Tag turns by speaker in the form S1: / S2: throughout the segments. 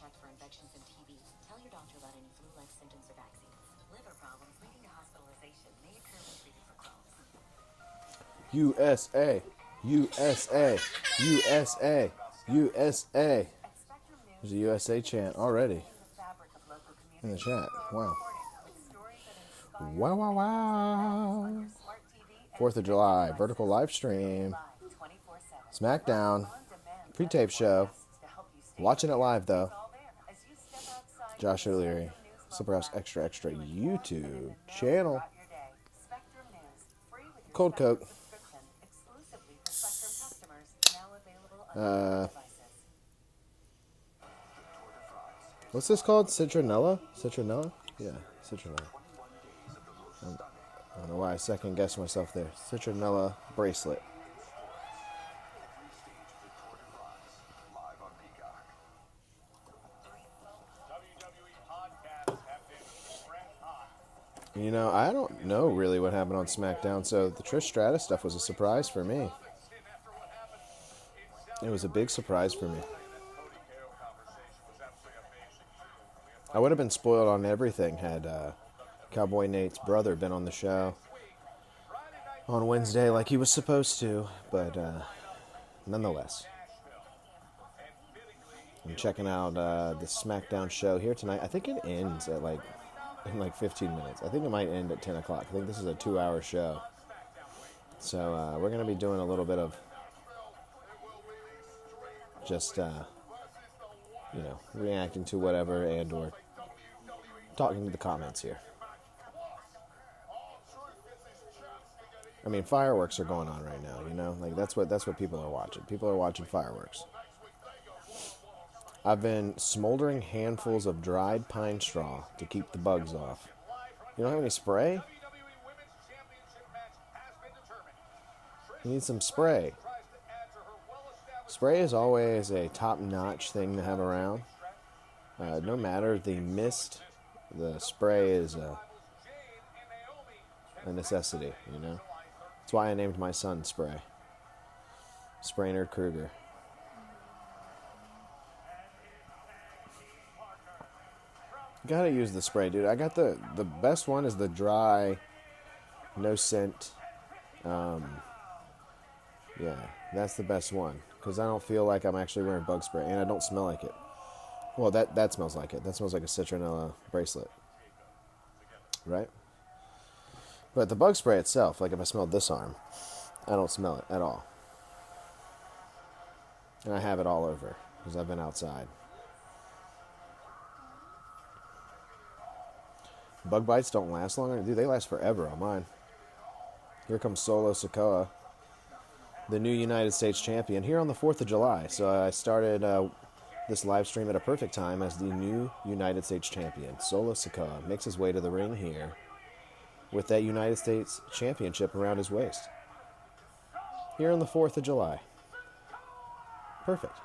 S1: checked for infections and TB. Tell your doctor about any flu-like symptoms or vaccines. Liver problems leading to hospitalization may occur when treated for Crohn's.
S2: USA, USA, USA, USA. There's a USA chant already in the chat. Wow. Wow, wow, wow. 4th of July, vertical live stream. SmackDown, pre-tape show. Watching it live, though. Josh O'Leary, Superhouse Extra Extra YouTube channel. Cold Coke. What's this called? Citronella? Citronella? Yeah, citronella. I don't know why I second guessed myself there. Citronella bracelet. You know, I don't know really what happened on SmackDown, so the Trish Stratus stuff was a surprise for me. It was a big surprise for me. I would have been spoiled on everything had Cowboy Nate's brother been on the show on Wednesday like he was supposed to, but nonetheless. I'm checking out the SmackDown show here tonight. I think it ends at in 15 minutes. I think it might end at 10 o'clock. I think this is a 2-hour show. So we're going to be doing a little bit of just, reacting to whatever and or talking to the comments here. I mean, fireworks are going on right now, you know? Like, that's what people are watching. People are watching fireworks. I've been smoldering handfuls of dried pine straw to keep the bugs off. You don't have any spray? You need some spray. Spray is always a top-notch thing to have around. No matter the mist, the spray is a necessity, you know? That's why I named my son Spray. Spraynard Kruger. Gotta use the spray, dude. I got the best one is the dry, no scent. Yeah, that's the best one. Because I don't feel like I'm actually wearing bug spray. And I don't smell like it. Well, that smells like it. That smells like a citronella bracelet. Right? But the bug spray itself, like if I smelled this arm, I don't smell it at all. And I have it all over. Because I've been outside. Bug bites don't last longer. Dude, they last forever on mine. Here comes Solo Sikoa, the new United States champion, here on the 4th of July. So I started this live stream at a perfect time as the new United States champion. Solo Sikoa makes his way to the ring here with that United States championship around his waist. Here on the 4th of July. Perfect.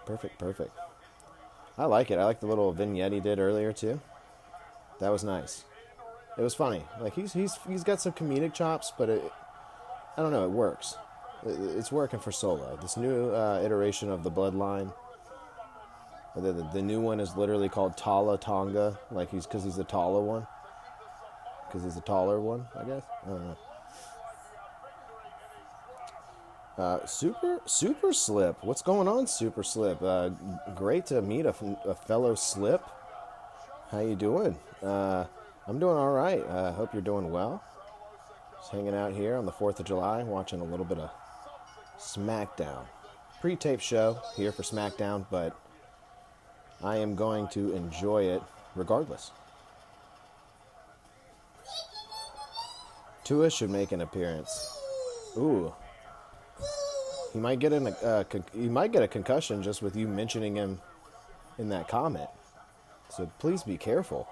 S2: Perfect, perfect. I like it. I like the little vignette he did earlier too. That was nice. It was funny. Like he's got some comedic chops, but I don't know. It works. It's working for Solo. This new iteration of the Bloodline. The new one is literally called Tala Tonga, like because he's the taller one. Because he's the taller one, I guess. I don't know. Super Slip. What's going on, Super Slip? Great to meet a fellow Slip. How you doing? I'm doing all right. Hope you're doing well. Just hanging out here on the 4th of July, watching a little bit of SmackDown. Pre-tape show here for SmackDown, but I am going to enjoy it regardless. Tua should make an appearance. Ooh. He might get a concussion just with you mentioning him in that comment. So please be careful.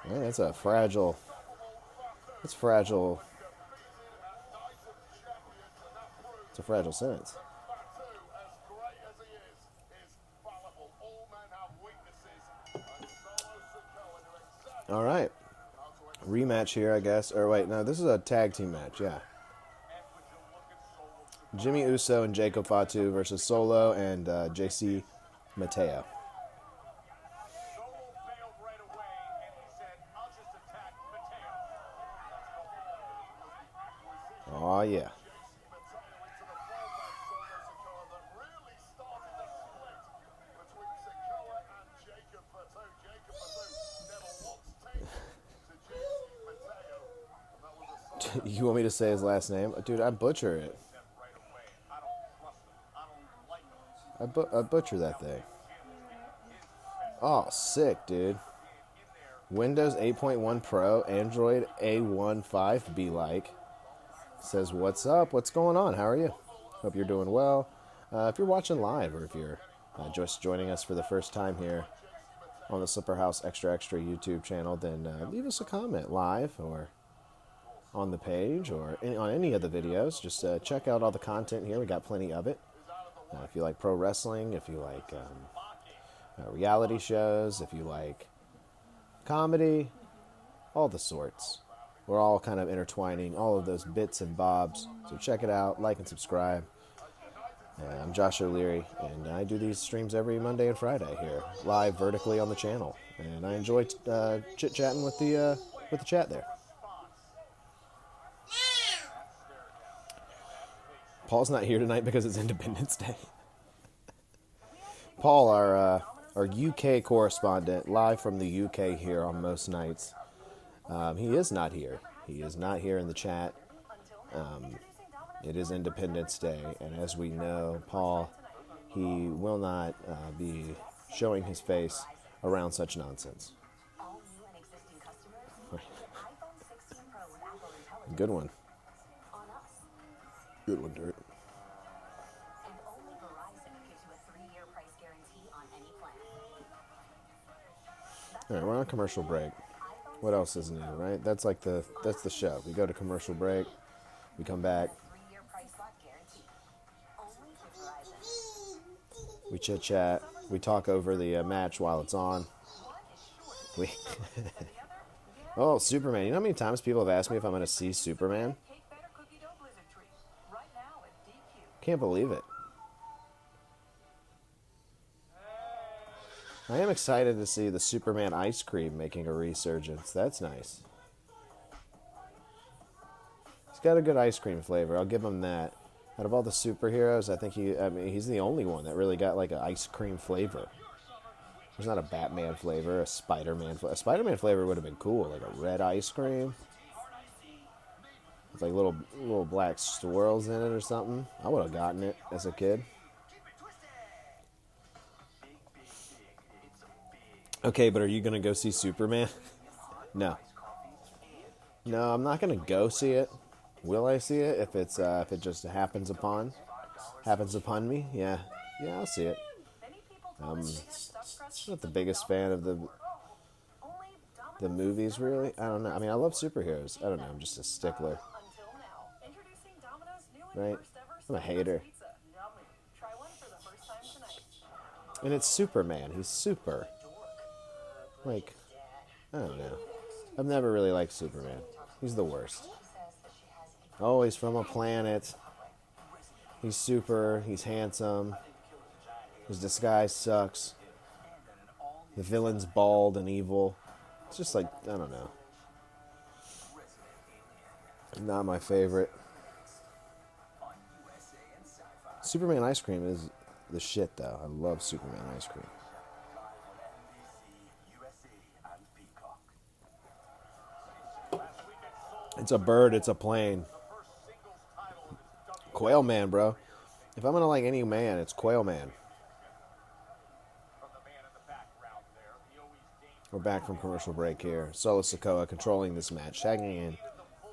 S2: Man, that's fragile. It's a fragile sentence. All right. Rematch here, I guess. Or wait, no, this is a tag team match, yeah. Jimmy Uso and Jacob Fatu versus Solo and JC Mateo. Oh, yeah. You want me to say his last name? Dude, I butcher it. I butcher that thing. Oh, sick, dude. Windows 8.1 Pro, Android A15 be like. Says, what's up? What's going on? How are you? Hope you're doing well. If you're watching live or if you're just joining us for the first time here on the Slipper House Extra Extra YouTube channel, then leave us a comment live or on the page or on any of the videos. Just check out all the content here. We got plenty of it. If you like pro wrestling, if you like reality shows, if you like comedy, all the sorts. We're all kind of intertwining all of those bits and bobs. So check it out, like and subscribe. I'm Josh O'Leary, and I do these streams every Monday and Friday here, live vertically on the channel. And I enjoy chit-chatting with the chat there. Paul's not here tonight because it's Independence Day. Paul, our UK correspondent, live from the UK here on most nights. He is not here. He is not here in the chat. It is Independence Day, and as we know, Paul, he will not be showing his face around such nonsense. Good one. Good one, Dirt. All right, we're on a commercial break. What else is new, right? That's the show. We go to commercial break. We come back. We chit chat. We talk over the match while it's on. Oh, Superman. You know how many times people have asked me if I'm going to see Superman? Can't believe it. I am excited to see the Superman ice cream making a resurgence. That's nice. He's got a good ice cream flavor. I'll give him that. Out of all the superheroes, I think he's the only one that really got like an ice cream flavor. There's not a Batman flavor, a Spider-Man flavor. A Spider-Man flavor would have been cool, like a red ice cream. With like little black swirls in it or something. I would have gotten it as a kid. Okay, but are you going to go see Superman? No. No, I'm not going to go see it. Will I see it if it just happens upon me? Yeah, I'll see it. I'm not the biggest fan of the movies, really. I don't know. I mean, I love superheroes. I don't know. I'm just a stickler. Right? I'm a hater. And it's Superman. He's super. Like, I don't know. I've never really liked Superman. He's the worst. Oh, he's from a planet. He's super. He's handsome. His disguise sucks. The villain's bald and evil. It's just like, I don't know. Not my favorite. Superman ice cream is the shit, though. I love Superman ice cream. It's a bird, it's a plane. Quail Man, bro. If I'm gonna like any man, it's Quail Man. We're back from commercial break here. Solo Sikoa controlling this match, tagging in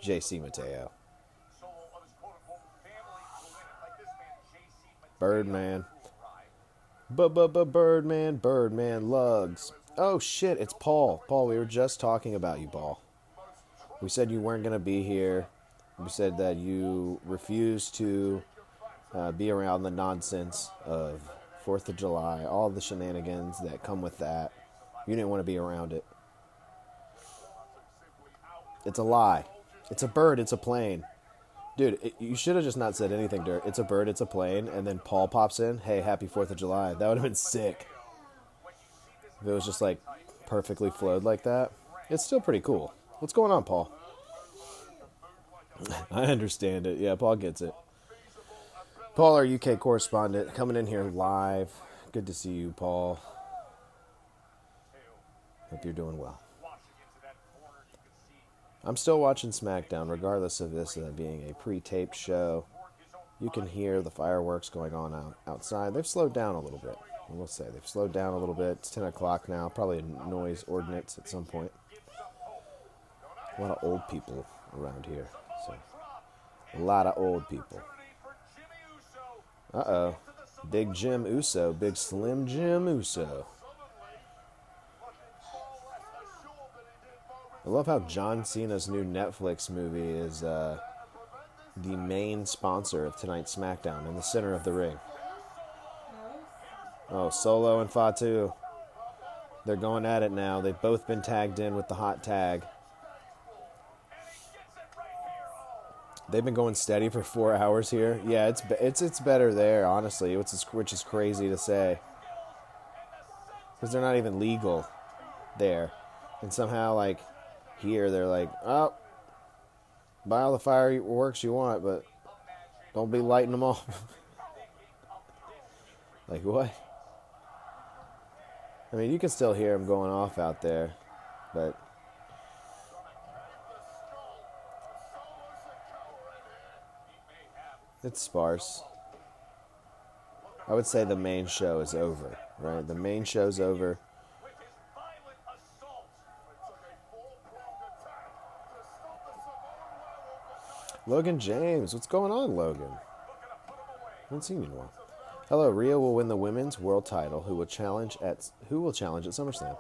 S2: JC Mateo. Birdman. Birdman lugs. Oh shit, it's Paul. Paul, we were just talking about you, Paul. We said you weren't going to be here. We said that you refused to be around the nonsense of 4th of July, all the shenanigans that come with that. You didn't want to be around it. It's a lie. It's a bird. It's a plane. Dude, you should have just not said anything, Dirt. It's a bird, it's a plane, and then Paul pops in. Hey, happy 4th of July. That would have been sick. If it was just like perfectly flowed like that. It's still pretty cool. What's going on, Paul? I understand it. Yeah, Paul gets it. Paul, our UK correspondent, coming in here live. Good to see you, Paul. Hope you're doing well. I'm still watching SmackDown, regardless of this being a pre-taped show. You can hear the fireworks going on outside. They've slowed down a little bit. I will say they've slowed down a little bit. It's 10 o'clock now. Probably a noise ordinance at some point. A lot of old people around here. So a lot of old people. Uh-oh. Big Jim Uso. Big Slim Jim Uso. I love how John Cena's new Netflix movie is the main sponsor of tonight's SmackDown in the center of the ring. Oh, Solo and Fatu. They're going at it now. They've both been tagged in with the hot tag. They've been going steady for 4 hours here. Yeah, it's better there, honestly, which is crazy to say. Because they're not even legal there. And somehow, like, here they're like, oh, buy all the fireworks you want, but don't be lighting them off. Like, what? I mean, you can still hear them going off out there, but it's sparse. I would say the main show is over, right? The main show's over. Logan James, what's going on, Logan? Haven't seen you in a while. Hello, Rhea will win the women's world title. Who will challenge at SummerSlam?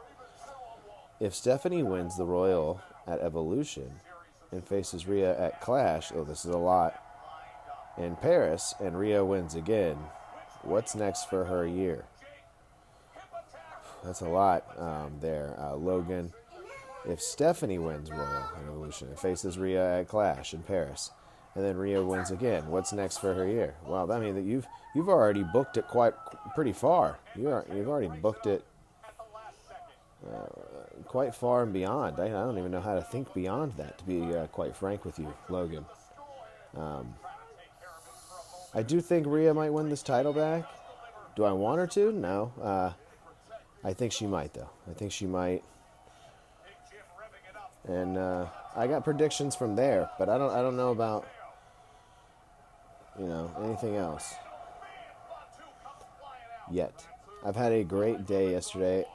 S2: If Stephanie wins the Royal at Evolution and faces Rhea at Clash, oh, this is a lot, in Paris, and Rhea wins again, what's next for her year? That's a lot there, Logan. If Stephanie wins Royal and Evolution and faces Rhea at Clash in Paris, and then Rhea wins again, what's next for her year? Well, I mean that you've already booked it pretty far. You've already booked it quite far and beyond. I don't even know how to think beyond that, to be quite frank with you, Logan. I do think Rhea might win this title back. Do I want her to? No. I think she might, though. I think she might. And I got predictions from there, but I don't know about anything else yet. I've had a great day yesterday.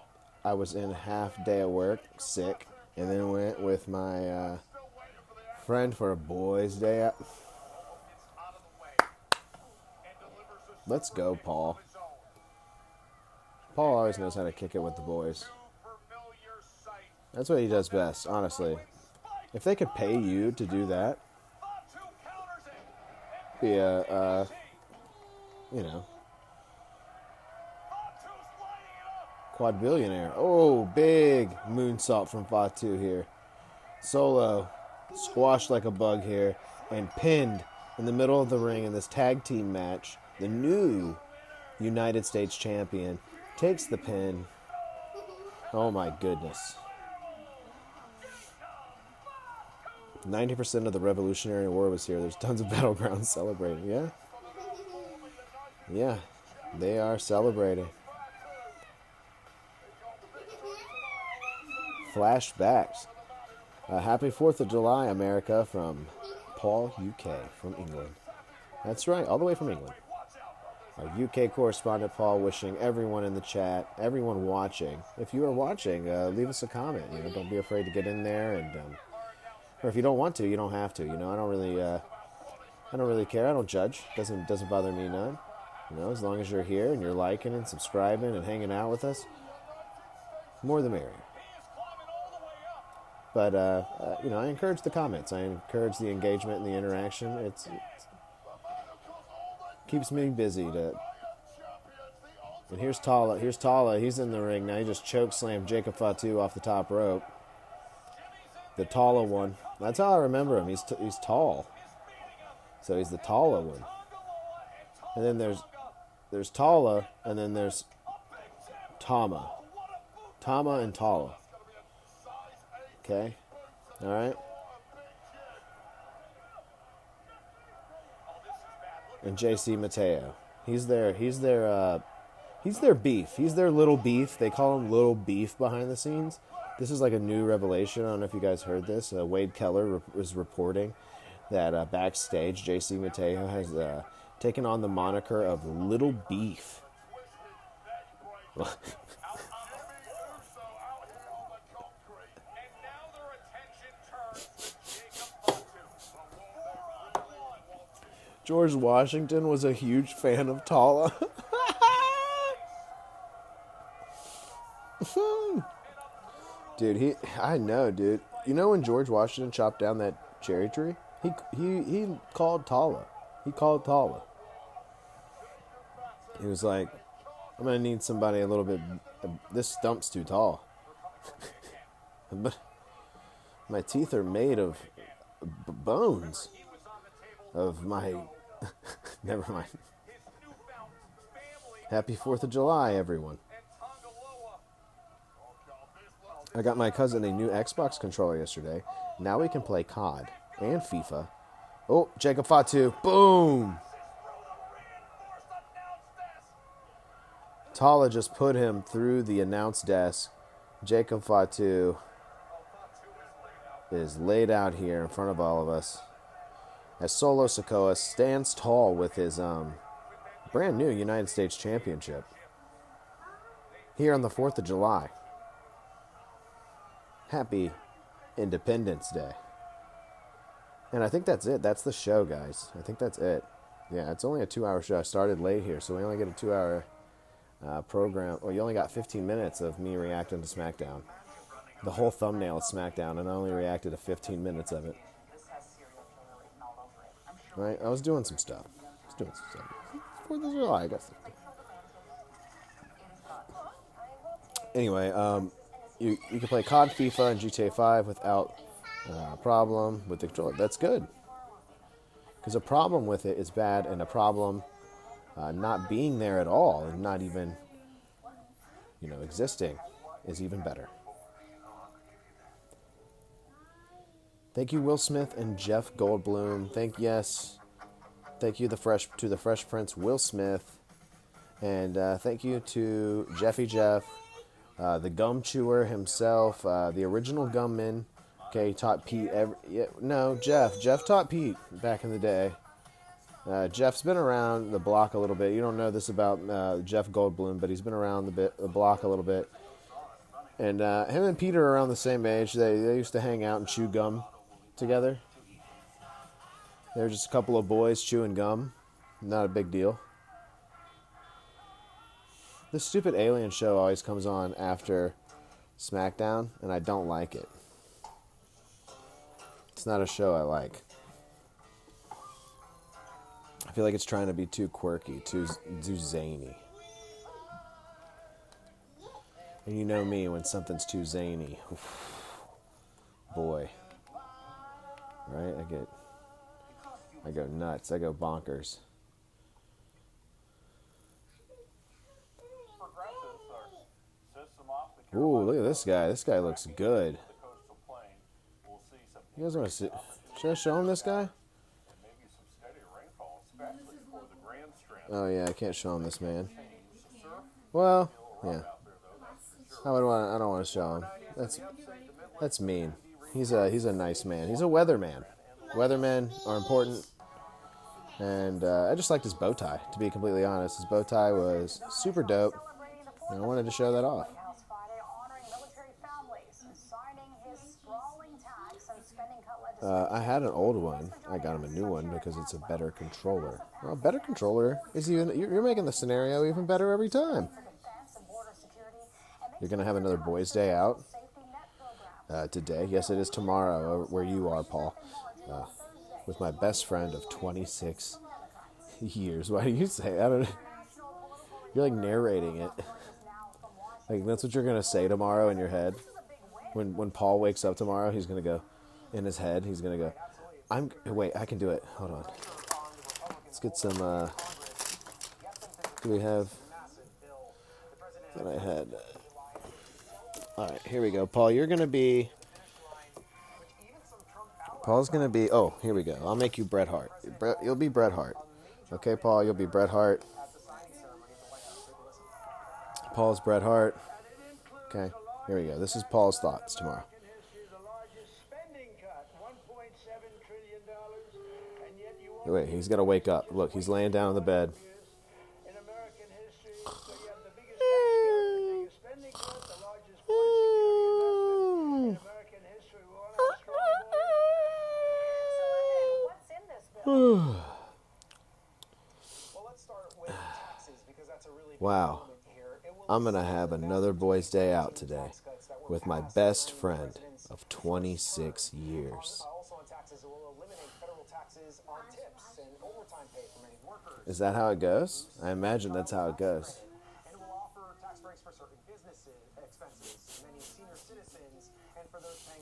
S2: I was in half day at work, sick, and then went with my friend for a boys' day out. Let's go, Paul. Paul always knows how to kick it with the boys. That's what he does best, honestly. If they could pay you to do that, be a, quadbillionaire. Oh, big moonsault from Fatu here. Solo squashed like a bug here and pinned in the middle of the ring in this tag team match. The new United States champion takes the pin. Oh my goodness. 90% of the Revolutionary War was here. There's tons of battlegrounds celebrating. Yeah? Yeah. They are celebrating. Flashbacks. Happy 4th of July, America, from Paul, UK, from England. That's right, all the way from England. Our UK correspondent, Paul, wishing everyone in the chat, everyone watching, if you are watching, leave us a comment. Don't be afraid to get in there, and or if you don't want to, you don't have to. I don't really care. I don't judge. Doesn't bother me none. As long as you're here and you're liking and subscribing and hanging out with us, more the merrier. But I encourage the comments. I encourage the engagement and the interaction. It keeps me busy. And here's Tala. He's in the ring now. He just choke slammed Jacob Fatu off the top rope. The Tala one. That's how I remember him. He's tall. So he's the Tala one. And then there's Tala, and then there's Tama. Tama and Tala. Okay? All right? And JC Mateo. He's their beef. He's their little beef. They call him Little Beef behind the scenes. This is like a new revelation. I don't know if you guys heard this. Wade Keller was reporting that backstage, JC Mateo has taken on the moniker of Little Beef. George Washington was a huge fan of Tala. Dude, I know, dude. You know when George Washington chopped down that cherry tree? He called Tala. He called Tala. He was like, I'm going to need somebody a little bit, this stump's too tall. But my teeth are made of bones. Of my, never mind. Happy 4th of July, everyone. I got my cousin a new Xbox controller yesterday. Now we can play COD and FIFA. Oh, Jacob Fatu. Boom! Tala just put him through the announce desk. Jacob Fatu is laid out here in front of all of us. As Solo Sikoa stands tall with his brand new United States Championship. Here on the 4th of July. Happy Independence Day. And I think that's it. That's the show, guys. I think that's it. Yeah, it's only a 2-hour show. I started late here, so we only get a 2-hour program. Well, you only got 15 minutes of me reacting to SmackDown. The whole thumbnail is SmackDown, and I only reacted to 15 minutes of it. Right? I was doing some stuff. 4th of July, I guess. Anyway, you can play COD, FIFA, and GTA 5 without a problem with the controller. That's good. Because a problem with it is bad, and a problem not being there at all and not even, existing is even better. Thank you, Will Smith and Jeff Goldblum. Thank you, to the Fresh Prince, Will Smith, and thank you to Jeffy Jeff. The gum chewer himself, the original gumman. Okay, he taught Pete. Jeff taught Pete back in the day. Jeff's been around the block a little bit. You don't know this about Jeff Goldblum, but he's been around the block a little bit. And him and Peter are around the same age. They used to hang out and chew gum together. They're just a couple of boys chewing gum. Not a big deal. This stupid alien show always comes on after SmackDown, and I don't like it. It's not a show I like. I feel like it's trying to be too quirky, too zany. And you know me, when something's too zany, boy, right? I go nuts. I go bonkers. Ooh, look at this guy. This guy looks good. You guys want to see? Should I show him this guy? Oh, yeah, I can't show him this man. Well, yeah. I don't want to show him. That's mean. He's a nice man. He's a weatherman. Weathermen are important. And I just liked his bow tie, to be completely honest. His bow tie was super dope. And I wanted to show that off. I had an old one. I got him a new one because it's a better controller. Well, better controller is you're making the scenario even better every time. You're going to have another Boys' Day out today. Yes, it is tomorrow where you are, Paul. With my best friend of 26 years. Why do you say that? I don't know. You're like narrating it. Like that's what you're going to say tomorrow in your head. When Paul wakes up tomorrow, he's going to go, in his head, he's going to go, wait, I can do it. Hold on. get some, do we have, that I had, all right, here we go. Paul, you're going to be, Paul's going to be, oh, here we go. I'll make you Bret Hart. You'll be Bret Hart. Okay, Paul, you'll be Bret Hart. Paul's Bret Hart. Okay, here we go. This is Paul's thoughts tomorrow. Wait, he's got to wake up. Look, he's laying down on the bed. Wow. I'm going to have another boys' day out today with my best friend of 26 years. Is that how it goes? I imagine that's how it goes.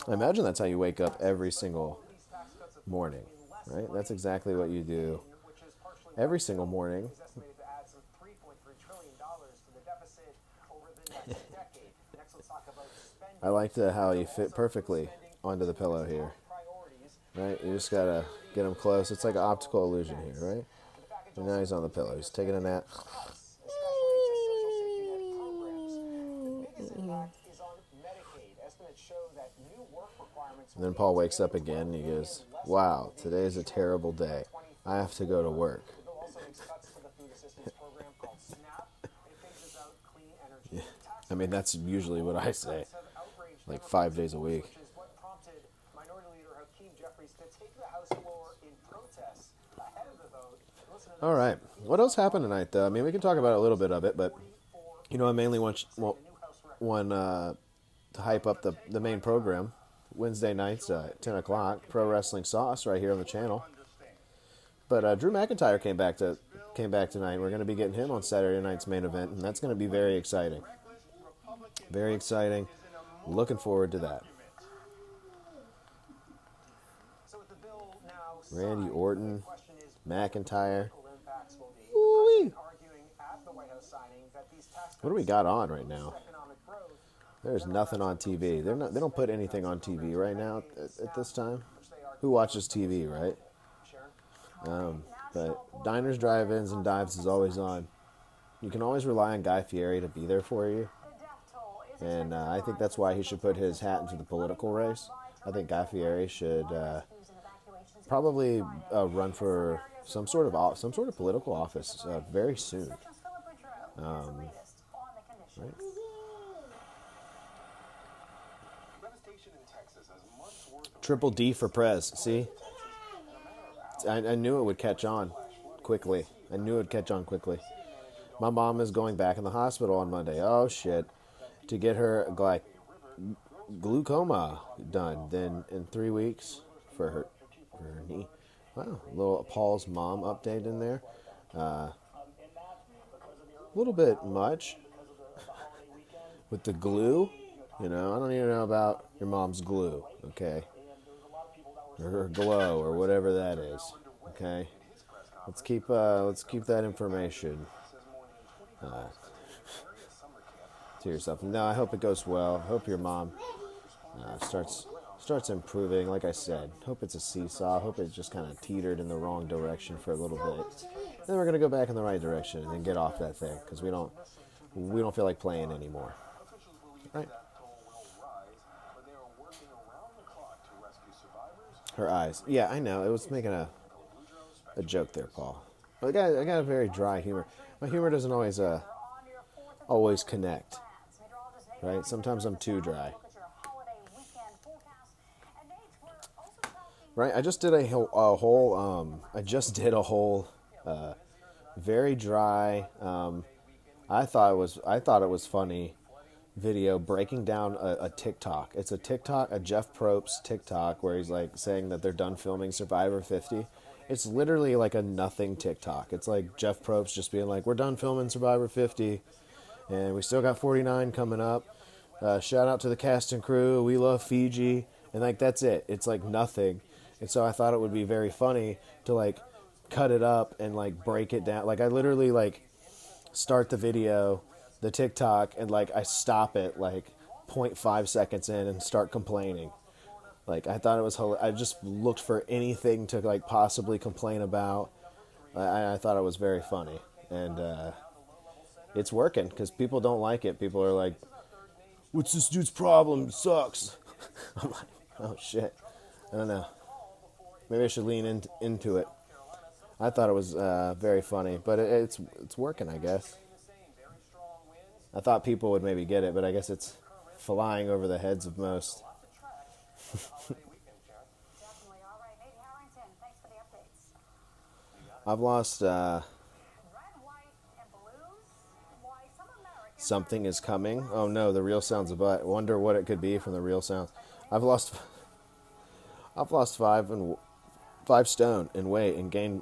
S2: I imagine that's how you wake up every single morning, right? That's exactly what you do every single morning. I like how you fit perfectly onto the pillow here, right? You just gotta get him close. It's like an optical illusion here, right? And now he's on the pillow. He's taking a nap. And then Paul wakes up again and he goes, wow, today's a terrible day. I have to go to work. Yeah. I mean, that's usually what I say, like 5 days a week. All right. What else happened tonight, though? I mean, we can talk about a little bit of it, but, you know, I mainly want to hype up the main program. Wednesday nights at 10 o'clock, Pro Wrestling Sauce right here on the channel. But Drew McIntyre came back tonight. We're going to be getting him on Saturday night's main event, and that's going to be very exciting. Very exciting. Looking forward to that. Randy Orton, McIntyre. Ooh-wee. What do we got on right now? There's nothing on TV. They don't put anything on TV right now at this time. Who watches TV, right? But Diners, Drive-Ins, and Dives is always on. You can always rely on Guy Fieri to be there for you. And I think that's why he should put his hat into the political race. I think Guy Fieri should probably run for some sort of political office very soon. Right? Triple D for Prez. See? I knew it would catch on quickly. My mom is going back in the hospital on Monday. Oh, shit. To get her, like, glaucoma done. Then in 3 weeks for her knee. Wow. A little Paul's mom update in there. A little bit much with the glue. You know, I don't even know about your mom's glue. Okay. Or glow, or whatever that is. Okay, let's keep that information to yourself. No, I hope it goes well. Hope your mom starts improving. Like I said, hope it's a seesaw. Hope it just kind of teetered in the wrong direction for a little bit. Then we're gonna go back in the right direction and then get off that thing because we don't feel like playing anymore. Right. Her eyes. Yeah, I know. It was making a joke there, Paul. But I got a very dry humor. My humor doesn't always connect. Right? Sometimes I'm too dry. Right? I just did a whole very dry I thought it was funny video breaking down a TikTok. It's a Jeff Probst TikTok where he's like saying that they're done filming Survivor 50. It's literally like a nothing TikTok. It's like Jeff Probst just being like, we're done filming Survivor 50 and we still got 49 coming up. Shout out to the cast and crew. We love Fiji. And like, that's it. It's like nothing. And so I thought it would be very funny to like cut it up and like break it down. Like I literally like start the video, the TikTok, and like I stop it like 0.5 seconds in and start complaining. Like I thought it was I just looked for anything to like possibly complain about. I thought it was very funny, and it's working because people don't like it. People are like, "What's this dude's problem? It sucks." I'm like, "Oh shit, I don't know. Maybe I should lean into it." I thought it was very funny, but it's working, I guess. I thought people would maybe get it, but I guess it's flying over the heads of most. I've lost. Something is coming. Oh no, the real sound's a butt. Wonder what it could be from the real sounds. I've lost 5 stone in weight and gained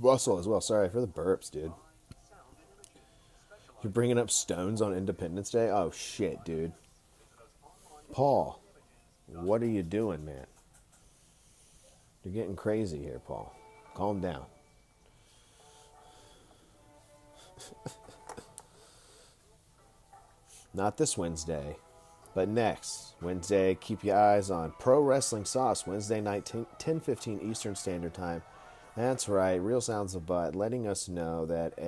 S2: muscle as well. Sorry for the burps, dude. You're bringing up stones on Independence Day? Oh shit, dude. Paul, what are you doing, man? You're getting crazy here, Paul. Calm down. Not this Wednesday, but next Wednesday. Keep your eyes on Pro Wrestling Sauce, Wednesday night, 10:15 Eastern Standard Time. That's right, Real Sounds of Butt, letting us know that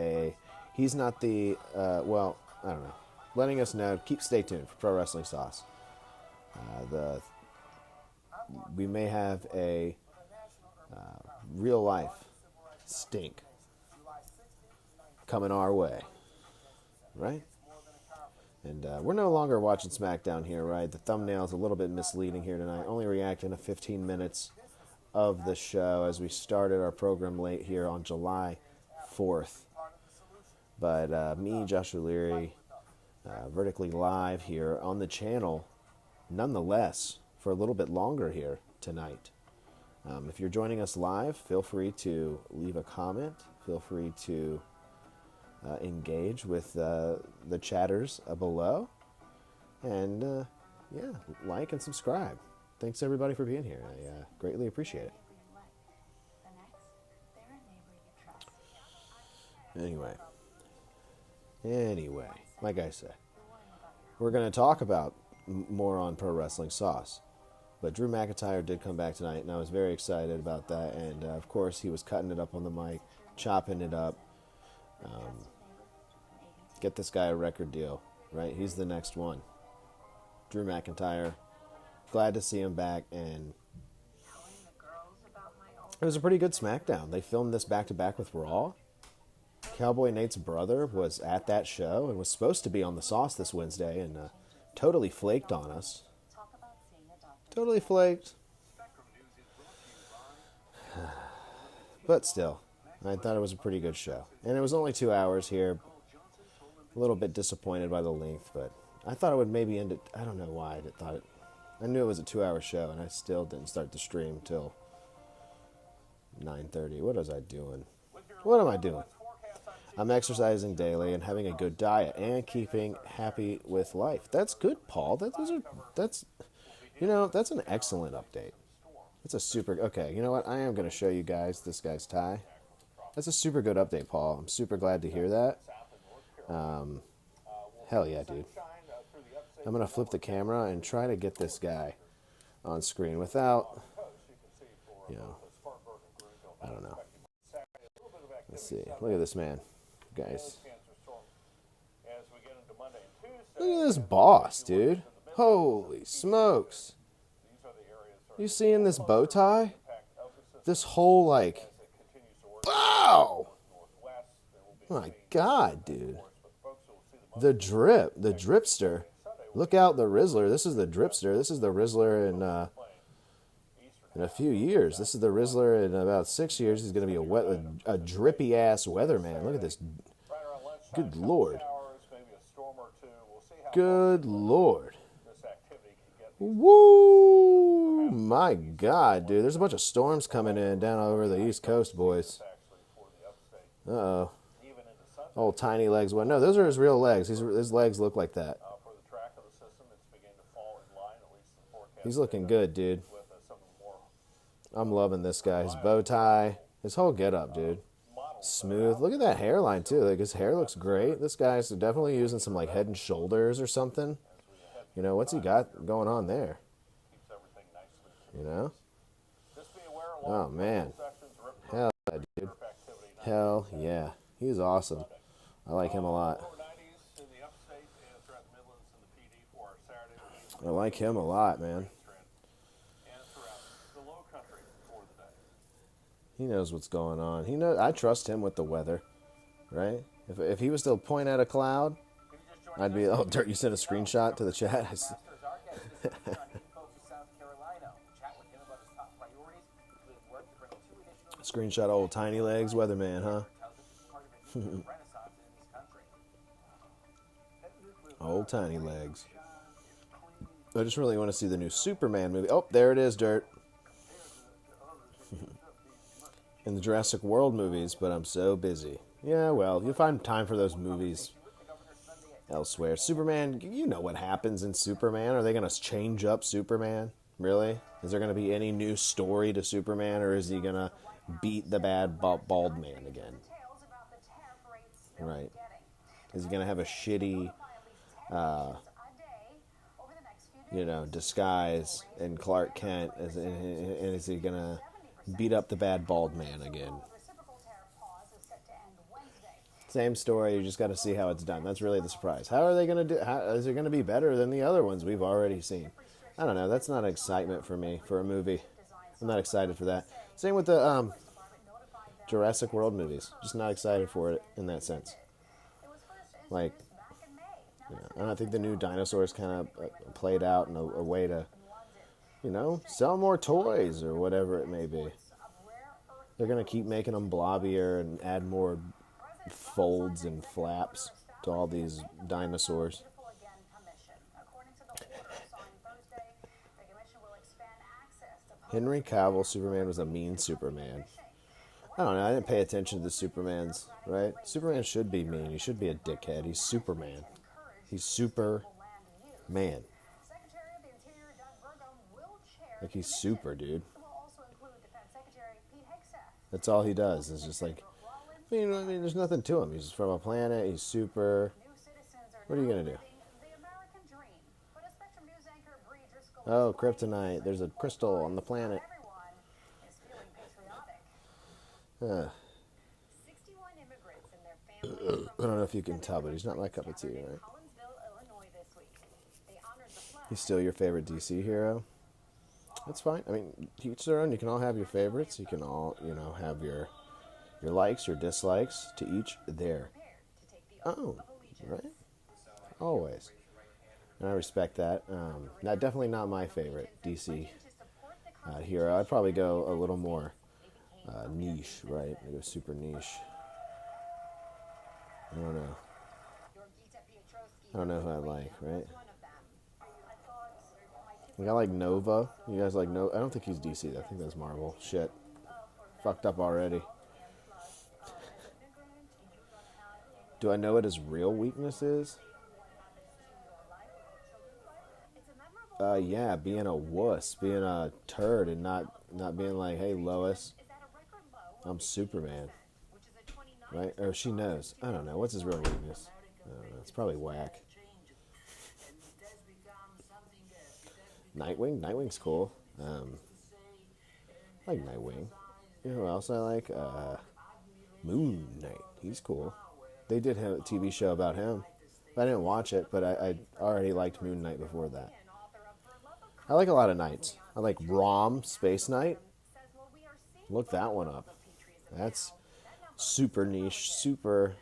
S2: he's not the, well, I don't know. Letting us know, stay tuned for Pro Wrestling Sauce. We may have a real life stink coming our way, right? And we're no longer watching SmackDown here, right? The thumbnail's a little bit misleading here tonight. Only reacting to 15 minutes of the show as we started our program late here on July 4th. But me, Josh O'Leary, vertically live here on the channel, nonetheless, for a little bit longer here tonight. If you're joining us live, feel free to leave a comment. Feel free to engage with the chatters below. And, yeah, like and subscribe. Thanks, everybody, for being here. I greatly appreciate it. Anyway, like I said, we're going to talk about more on Pro Wrestling Sauce. But Drew McIntyre did come back tonight, and I was very excited about that. And, of course, he was cutting it up on the mic, chopping it up. Get this guy a record deal, right? He's the next one. Drew McIntyre. Glad to see him back, and it was a pretty good SmackDown. They filmed this back-to-back with Raw. Cowboy Nate's brother was at that show and was supposed to be on the Sauce this Wednesday, and totally flaked on us. Totally flaked. But still, I thought it was a pretty good show. And it was only 2 hours here. A little bit disappointed by the length, but I thought it would maybe end it. I don't know why I thought it. I knew it was a 2-hour show, and I still didn't start the stream till 9:30. What was I doing? What am I doing? I'm exercising daily and having a good diet and keeping happy with life. That's good, Paul. That's an excellent update. That's a super. Okay, you know what? I am going to show you guys this guy's tie. That's a super good update, Paul. I'm super glad to hear that. Hell yeah, dude. I'm going to flip the camera and try to get this guy on screen without, I don't know. Let's see. Look at this man, guys. Look at this boss, dude. Holy smokes. You seeing this bow tie? This whole, like, wow! My God, dude. The dripster. Look out, the Rizzler. This is the dripster. This is the Rizzler in a few years. This is the Rizzler in about 6 years. He's going to be a drippy-ass weatherman. Look at this. Good Lord. Good Lord. Woo! My God, dude. There's a bunch of storms coming in down over the East Coast, boys. Uh-oh. Old tiny legs. Well, no, those are his real legs. His legs look like that. He's looking good, dude. I'm loving this guy. His bow tie. His whole get up, dude. Smooth. Look at that hairline too. Like his hair looks great. This guy's definitely using some like Head and Shoulders or something. You know, what's he got going on there? You know? Oh man. Hell yeah, dude. Hell yeah. He's awesome. I like him a lot. I like him a lot, man. He knows what's going on. He knows. I trust him with the weather, right? If he was to point at a cloud, I'd be, oh, Dirt, you sent a screenshot to the chat? Screenshot old Tiny Legs weatherman, huh? Old Tiny Legs. I just really want to see the new Superman movie. Oh, there it is, Dirt. In the Jurassic World movies, but I'm so busy. Yeah, well, you'll find time for those movies elsewhere. Superman, you know what happens in Superman. Are they going to change up Superman? Really? Is there going to be any new story to Superman, or is he going to beat the bad bald man again? Right. Is he going to have a shitty, disguise and Clark Kent? And is he going to beat up the bad bald man again? Same story, you just got to see how it's done. That's really the surprise. How are they going to do? How is it going to be better than the other ones we've already seen? I don't know. That's not excitement for me for a movie. I'm not excited for that. Same with the Jurassic World movies. Just not excited for it in that sense. Like, I don't think the new dinosaurs kind of played out in a way to, sell more toys or whatever it may be. They're going to keep making them blobbier and add more folds and flaps to all these dinosaurs. Henry Cavill Superman was a mean Superman. I don't know. I didn't pay attention to the Supermans, right? Superman should be mean. He should be a dickhead. He's Superman. He's Superman. Like, he's super, dude. That's all he does. It's just like, there's nothing to him. He's from a planet. He's super. What are you going to do? Oh, kryptonite. There's a crystal on the planet. I don't know if you can tell, but he's not my cup of tea, right? He's still your favorite DC hero? That's fine. I mean, to each their own. You can all have your favorites. You can all, have your likes, your dislikes. To each their. Oh, right? Always. And I respect that. Definitely not my favorite DC hero. I'd probably go a little more niche, right? I go super niche. I don't know who I like, right? Like, I like Nova. You guys like Nova? I don't think he's DC. I think that's Marvel. Shit. Fucked up already. Do I know what his real weakness is? Yeah, being a wuss, being a turd, and not being like, hey, Lois, I'm Superman. Right? Or she knows. I don't know. What's his real weakness? I don't know. It's probably whack. Nightwing? Nightwing's cool. I like Nightwing. You know who else I like? Moon Knight. He's cool. They did have a TV show about him. I didn't watch it, but I already liked Moon Knight before that. I like a lot of knights. I like Rom, Space Knight. Look that one up. That's super niche, super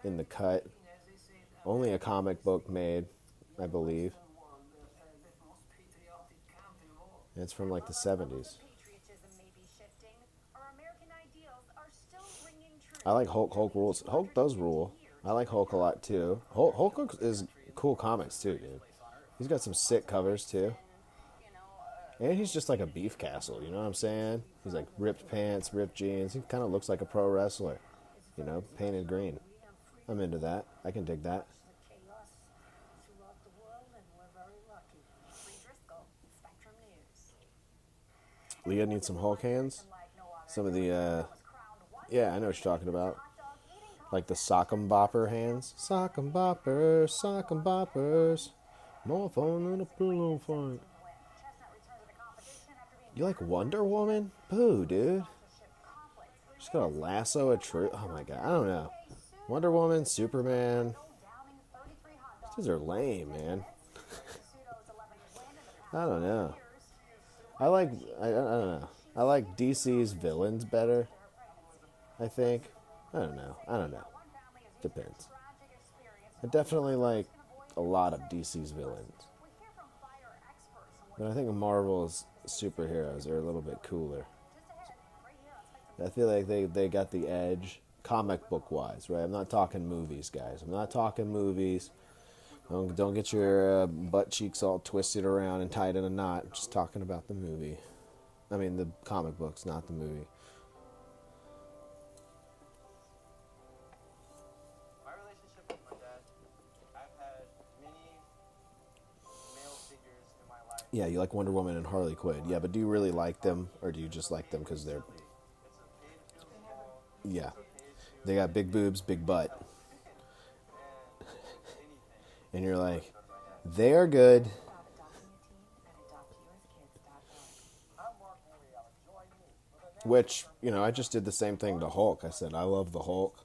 S2: in the cut. Only a comic book made, I believe. It's from like the 70s. I like Hulk. Hulk rules. Hulk does rule. I like Hulk a lot too. Hulk is cool comics too, dude. He's got some sick covers too. And he's just like a beef castle, you know what I'm saying? He's like ripped pants, ripped jeans. He kind of looks like a pro wrestler, painted green. I'm into that. I can dig that. Leah needs some Hulk hands. Some of the Yeah, I know what you're talking about. Like the sock'em bopper hands. Sock'em boppers, sock'em boppers. More fun than a pillow fight. You like Wonder Woman? Boo, dude. She's got a lasso of truth. Oh my god, I don't know. Wonder Woman, Superman. These are lame, man. I don't know. I don't know. I like DC's villains better, I think. I don't know. Depends. I definitely like a lot of DC's villains. But I think Marvel's superheroes are a little bit cooler. I feel like they got the edge, comic book wise, right? I'm not talking movies, guys. I'm not talking movies. Don't get your butt cheeks all twisted around and tied in a knot. I'm just talking about the movie. I mean, the comic books, not the movie.
S3: My relationship with my dad, I've had many male figures in my life.
S2: Yeah, you like Wonder Woman and Harley Quinn. Yeah, but do you really like them, or do you just like them because they're... Yeah. They got big boobs, big butt. And you're like, they are good. Which, I just did the same thing to Hulk. I said, I love the Hulk.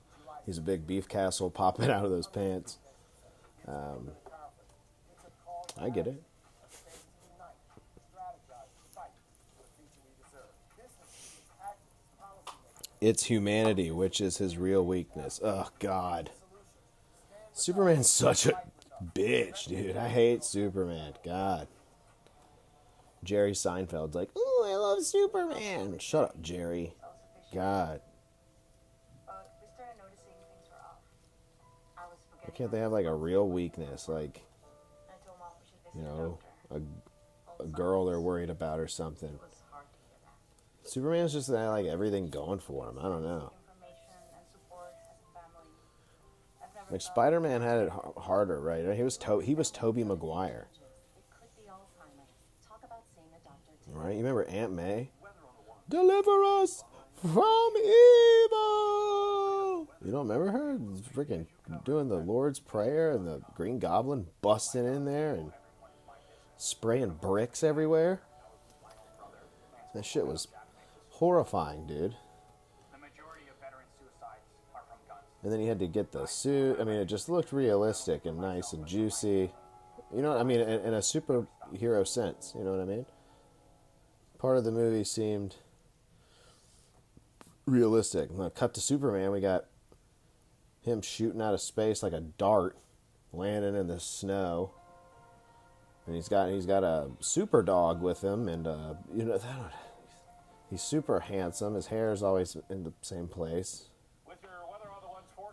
S2: He's a big beef castle popping out of those pants. I get it. It's humanity, which is his real weakness. Oh, God. Superman's such a bitch, dude. I hate Superman. God. Jerry Seinfeld's like, ooh, I love Superman. Shut up, Jerry. God. Why can't they have, like, a real weakness? Like, a girl they're worried about or something. Superman's just like everything going for him. I don't know. Like Spider-Man had it harder, right? He was Tobey Maguire. Right? You remember Aunt May? Deliver us from evil. You don't remember her? Freaking doing the Lord's Prayer and the Green Goblin busting in there and spraying bricks everywhere. That shit was horrifying, dude.
S3: The majority of veteran suicides are from guns.
S2: And then you had to get the suit. I mean, it just looked realistic and nice and juicy. You know what I mean? In a superhero sense. You know what I mean? Part of the movie seemed realistic. When I cut to Superman, we got him shooting out of space like a dart, landing in the snow. And he's got a super dog with him, and he's super handsome. His hair is always in the same place.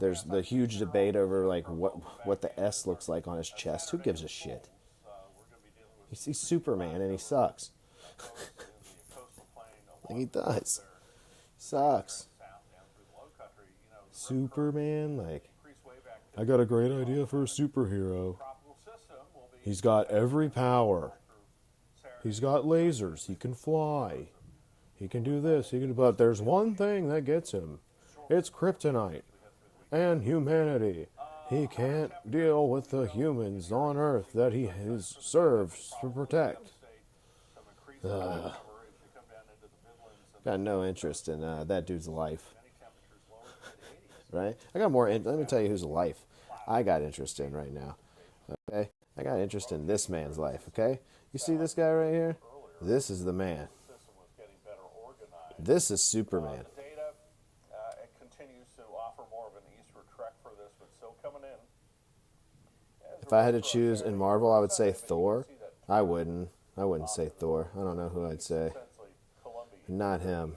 S2: There's the huge debate over like what the S looks like on his chest. Who gives a shit? He's Superman and he sucks. Like he does. Sucks. Superman, like, I got a great idea for a superhero. He's got every power. He's got lasers. He can fly. He can do this. But there's one thing that gets him. It's kryptonite and humanity. He can't deal with the humans on Earth that he serves to protect. Got no interest in that dude's life. Right? I got more. Let me tell you whose life I got interest in right now. Okay? I got interest in this man's life. Okay? You see this guy right here? This is the man. This is Superman.
S4: It continues to offer more of an eastward trek for this, but still coming in.
S2: If I had to choose in Marvel, I would say Thor. I wouldn't say Thor. I don't know who I'd say. Not him.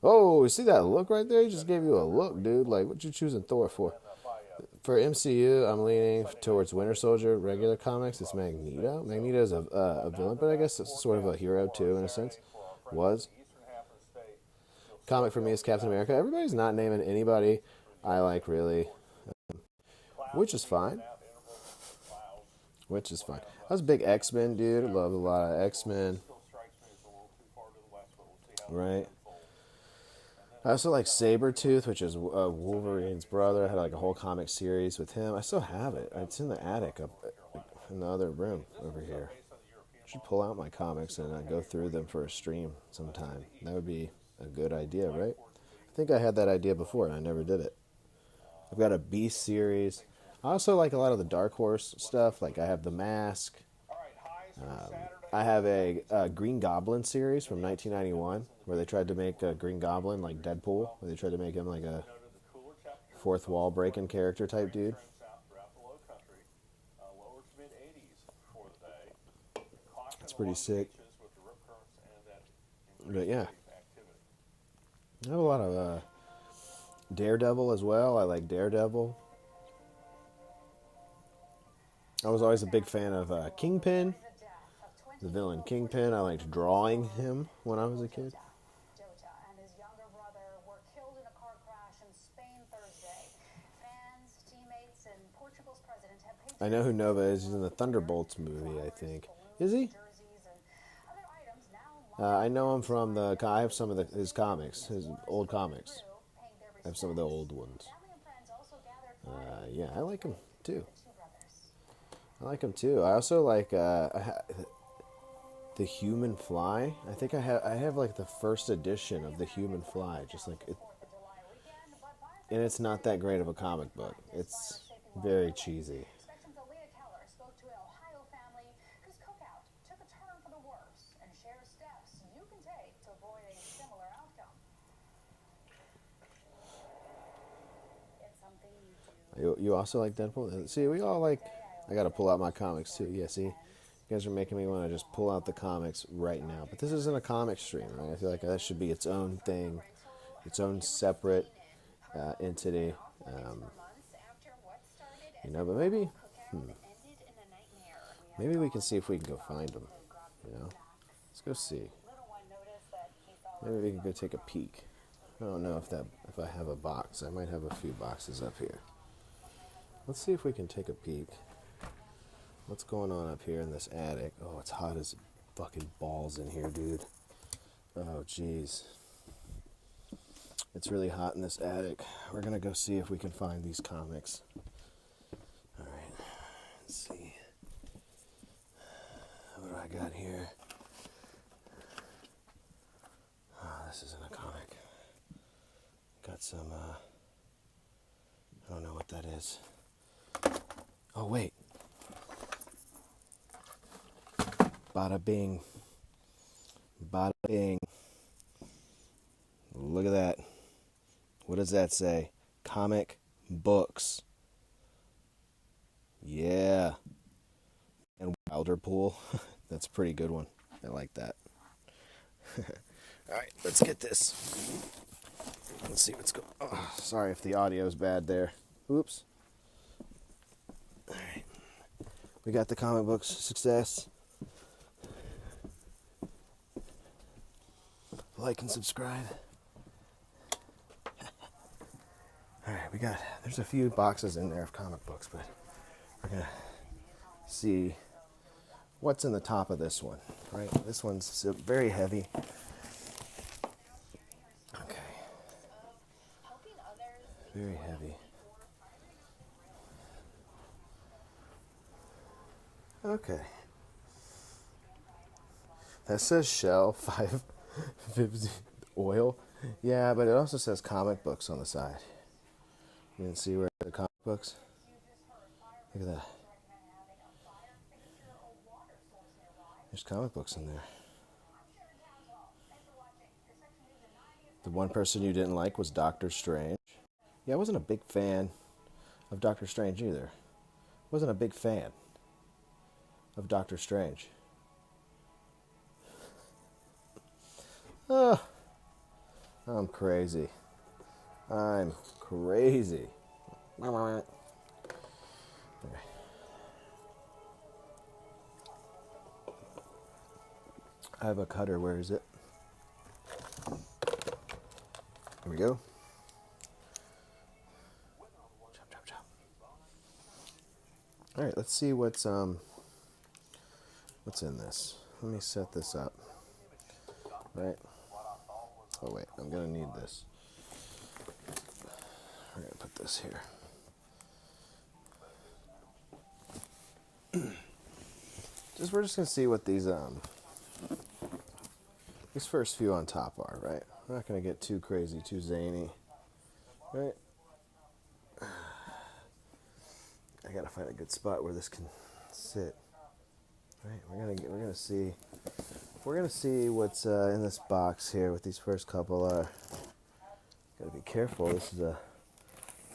S2: Oh, you see that look right there? He just gave you a look, dude. Like, what you choosing Thor for? For MCU, I'm leaning towards Winter Soldier. Regular comics, it's Magneto. Magneto's a villain, but I guess it's sort of a hero too, in a sense. Was. Comic for me is Captain America. Everybody's not naming anybody I like, really. Which is fine. I was a big X-Men dude. I love a lot of X-Men. Right. I also like Sabretooth, which is Wolverine's brother. I had like a whole comic series with him. I still have it. It's in the attic up in the other room over here. I should pull out my comics and go through them for a stream sometime. That would be a good idea, right? I think I had that idea before and I never did it. I've got a Beast series. I also like a lot of the Dark Horse stuff. Like I have The Mask. I have a Green Goblin series from 1991 where they tried to make a Green Goblin like Deadpool, where they tried to make him like a fourth wall breaking character type dude. It's pretty sick. But yeah, I have a lot of Daredevil as well. I like Daredevil. I was always a big fan of Kingpin, the villain Kingpin. I liked drawing him when I was a kid.
S5: And his younger brother were killed in a car crash in Spain Thursday. Fans, teammates, and Portugal's president have paid
S2: I know who Nova is. He's in the Thunderbolts movie, I think. Is he? I know him from the. I have some of his comics, his old comics. I have some of the old ones. Yeah, I like him too. I also like the Human Fly. I think I have like the first edition of the Human Fly. Just like it, and it's not that great of a comic book. It's very cheesy. You also like Deadpool? See, we all like. I gotta pull out my comics too. Yeah, see, you guys are making me want to just pull out the comics right now. But this isn't a comic stream, right? I feel like that should be its own thing, its own separate entity. But maybe we can see if we can go find them. Let's go see. Maybe we can go take a peek. I don't know if I have a box. I might have a few boxes up here. Let's see if we can take a peek. What's going on up here in this attic? Oh, it's hot as fucking balls in here, dude. Oh, jeez. It's really hot in this attic. We're gonna go see if we can find these comics. Alright, let's see. What do I got here? Oh, this isn't a comic. Got some, I don't know what that is. Oh, wait. Bada bing. Bada bing. Look at that. What does that say? Comic books. Yeah. And Wilderpool. That's a pretty good one. I like that. Alright, let's get this. Let's see what's going on. Oh, sorry if the audio's bad there. Oops. Alright. We got the comic books. Success. Like and subscribe. Alright, there's a few boxes in there of comic books, but we're gonna see what's in the top of this one, right? This one's very heavy. Okay. Very heavy. Okay. That says Shell 550 oil. Yeah, but it also says comic books on the side. You can see where the comic books. Look at that. There's comic books in there. The one person you didn't like was Doctor Strange. Yeah, I wasn't a big fan of Doctor Strange either. Wasn't a big fan of Doctor Strange. Oh, I'm crazy. I'm crazy. Okay. I have a cutter. Where is it? Here we go. Chop, chop, chop. All right, let's see what's in this. Let me set this up. Right. Oh wait, I'm gonna need this. We're going to put this here. We're just going to see what these first few on top are, right? We're not going to get too crazy, too zany, right? I got to find a good spot where this can sit. Right? We're going to see what's in this box here with these first couple are. Got to be careful. This is a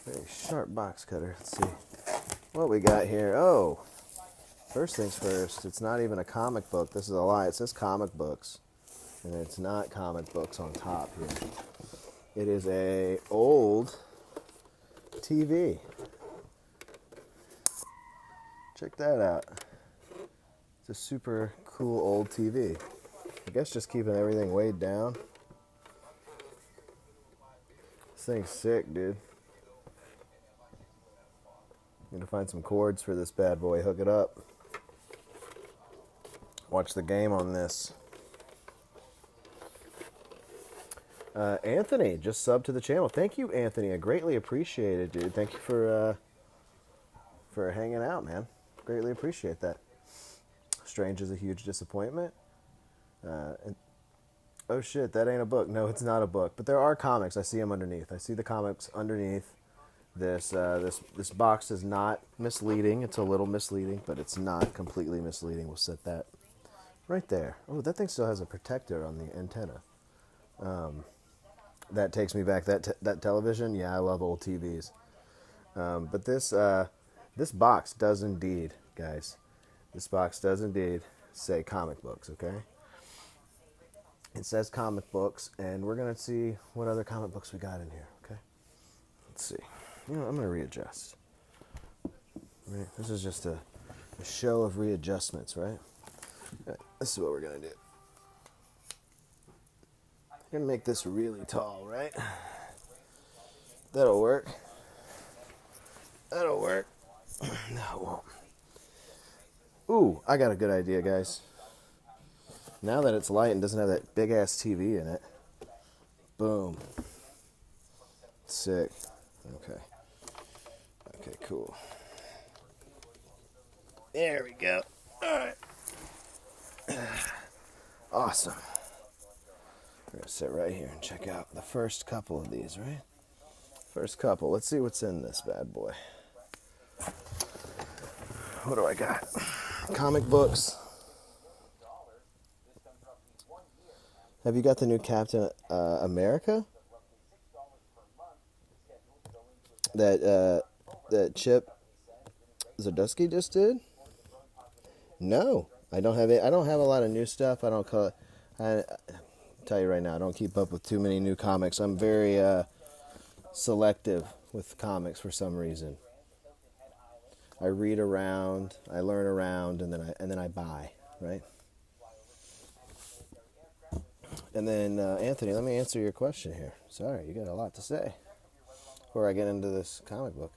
S2: very sharp box cutter. Let's see what we got here. Oh, first things first. It's not even a comic book. This is a lie. It says comic books, and it's not comic books on top here. It is a old TV. Check that out. It's a super cool old TV. I guess just keeping everything weighed down. This thing's sick, dude. I'm gonna find some cords for this bad boy, hook it up. Watch the game on this. Anthony just subbed to the channel. Thank you, Anthony. I greatly appreciate it, dude. Thank you for hanging out, man. Greatly appreciate that. Strange is a huge disappointment. Oh shit, that ain't a book. No, it's not a book. But there are comics. I see them underneath. I see the comics underneath. This box is not misleading. It's a little misleading, but it's not completely misleading. We'll set that right there. Oh, that thing still has a protector on the antenna. That takes me back. That television. Yeah, I love old TVs. But this box does indeed, guys. This box does indeed say comic books. Okay. It says comic books, and we're gonna see what other comic books we got in here. Okay. Let's see. You know, I'm gonna readjust. Right. This is just a show of readjustments, right? This is what we're gonna do. We're gonna make this really tall, right? That'll work. That'll work. No, it won't. Ooh, I got a good idea, guys. Now that it's light and doesn't have that big ass TV in it. Boom. Sick. Okay. Okay, cool. There we go. Alright. Awesome. We're gonna sit right here and check out the first couple of these, right? First couple. Let's see what's in this bad boy. What do I got? Comic books. Have you got the new Captain America? That Chip Zdarsky just did? No, I don't have it. I don't have a lot of new stuff. I don't call it. I tell you right now, I don't keep up with too many new comics. I'm very selective with comics for some reason. I read around, I learn around, and then I buy, right? And then Anthony, let me answer your question here. Sorry, you got a lot to say before I get into this comic book.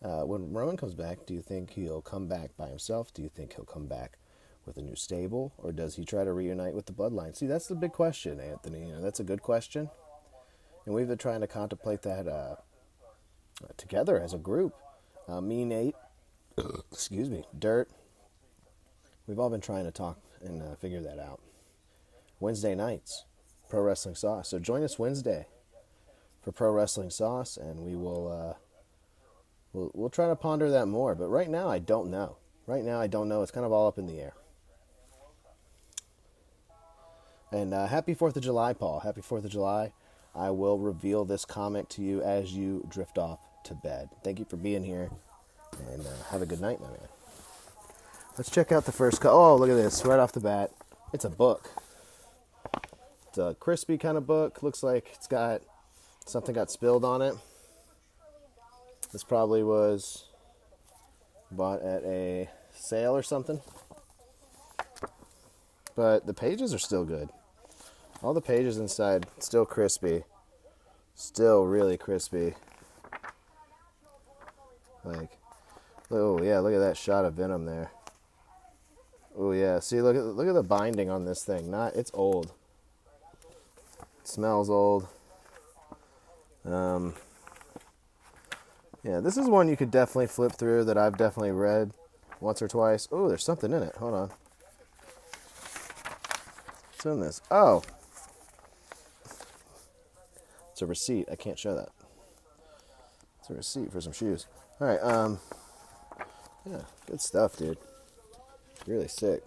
S2: When Rowan comes back, do you think he'll come back by himself? Do you think he'll come back with a new stable, or does he try to reunite with the bloodline? See, that's the big question, Anthony. You know, that's a good question, and we've been trying to contemplate that together as a group. Me, Nate, excuse me, Dirt. We've all been trying to talk and figure that out. Wednesday nights, Pro Wrestling Sauce. So join us Wednesday for Pro Wrestling Sauce, and we will we'll try to ponder that more. But right now, I don't know. Right now, I don't know. It's kind of all up in the air. And happy 4th of July, Paul. Happy 4th of July. I will reveal this comic to you as you drift off to bed. Thank you for being here, and have a good night, my man. Let's check out the first. Oh, look at this. Right off the bat, it's a book. It's a crispy kind of book. Looks like it's got something got spilled on it. This probably was bought at a sale or something. But the pages are still good. All the pages inside still crispy. Still really crispy. Like, oh yeah, look at that shot of Venom there. Oh yeah, see, look at the binding on this thing. It's old. It smells old. Yeah, this is one you could definitely flip through that I've definitely read once or twice. Oh, there's something in it. Hold on. What's in this? Oh. It's a receipt. I can't show that. It's a receipt for some shoes. All right, yeah, good stuff, dude. Really sick.